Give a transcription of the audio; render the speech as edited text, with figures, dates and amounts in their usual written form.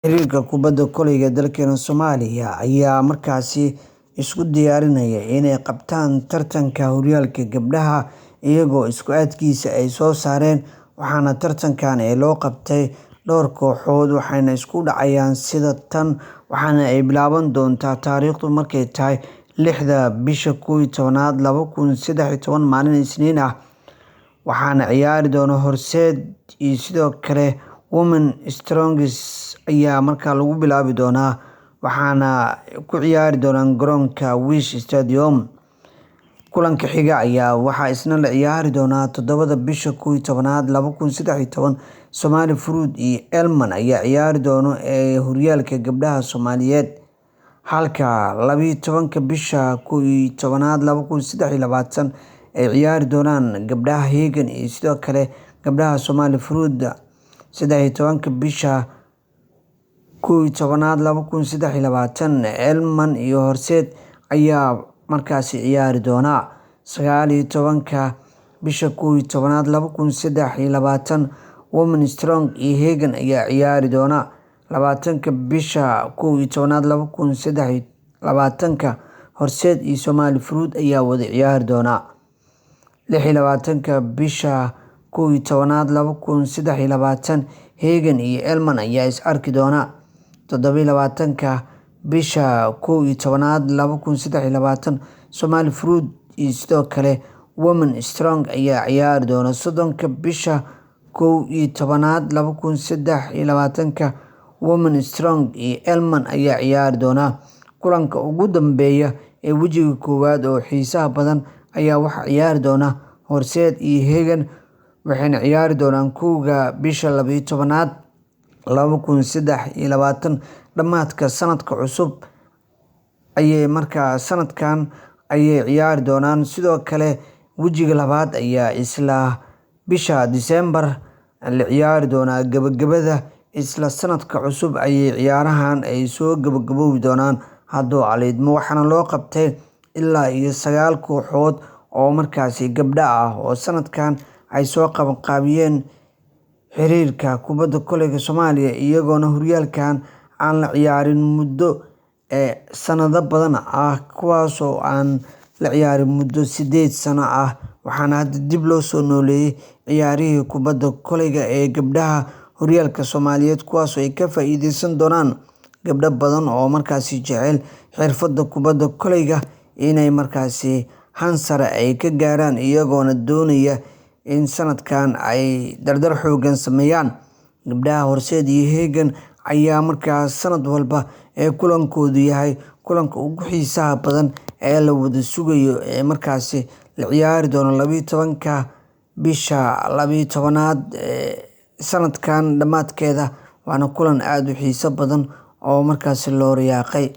Xiriirka kubadda kolayga dalkeena Soomaaliya ayaa markaasi isku diyaarinaya inay qabtaan tartanka horyaalka gabdhaha iyagoo isku aadkiisa ay soo saareen, waxaana tartankan loo qabtay dhowr kooxood waxayna isku dhacayaan sida tan, waxaana ay bilaaban doontaa taariikhdu markay tahay 6da bisha 11aad 2013 maalin Isniin ah, waxaana ciyaari doona Horseed iyo sidoo kale Women Strongest ayaa markaa lagu bilaabi doonaa, waxaana ku ciyaari doonaan garoonka Wish Stadium. Kulanka xiga ayaa waxaa isna la ciyaari doonaa 7da bisha 11aad 2013 Somali Fruit iyo Elman ayaa ciyaari doona horyaalka gabdhaha Soomaaliyeed, halka 12 bisha 11aad 2013 ay ciyaari doonaan gabdhaha Hagen iyo sidoo kale gabdhaha Somali Fruit. 13 bisha 11aad 2013 Elman iyo Horseed ayaa markaasi ciyaari doona. 19 bisha 11aad 2013 Women Strong iyo Hagen ayaa ciyaari doona. 20 bisha 11aad 2013 Horseed iyo Somali Fruit ayaa wada ciyaari doona. 26 bisha 11aad 2013 Hagen iyo Elman ayaa is arki doona. 27 bisha 11aad 2013 Somali Fruit iyo sidoo kale Women Strong ayaa ciyaari doona. 30 bisha 11aad 2013 Women Strong iyo Elman ayaa ciyaari doona. Kulanka ugu dambeeya ee wajiga koowaad oo xiisaha badan ayaa waxaa ciyaari doona Horseed iyo Hagen, waxayna ciyaari doonaan 1 bisha 12aad 2013 dhamaadka sanadka cusub ayay markaa sanadkan ayay ciyaari doonaan. Sidoo kale wajiga labaad ayaa isla bisha December la ciyaari doonaa. Gabagabada isla sanadka cusub ayay ciyaarahan ay soo gabagaboobi doonaan hadduu caleedmo, waxaana loo qabtay ilaa iyo 9 kooxood oo markaasi gabdha ah oo sanadkan ay soo qabanqaabiyeen xiriirka kubadda kolayga Soomaaliya, iyagoona horyaalkan aan la ciyaarin muddo sanado badan ah, kuwaas oo aan la ciyaarin muddo 8 sano ah, waxaana hadda dib loo soo nooleeyay ciyaarihii kubadda kolayga ee gabdhaha horyaalka Soomaaliyeed, kuwaas oo ay ka faa'iideysan doonaan gabdho badan oo markaasi jecel xirfadda kubadda kolayga inay markaasi hansare ay ka gaaraan, iyagoona doonaya in sanadkan ay dardar xoogan sameeyaan. Gabdhaha Horseed iyo Hagen ayaa markaas sanad walba kulankoodu yahay kulanka ugu xiisaha badan ee la wada sugayo ee markaasi la ciyaari doono 12 bisha 12aad sanadkan dhamaadkeeda, waana kulan aad u xiiso badan oo markaasi loo riyaaqay.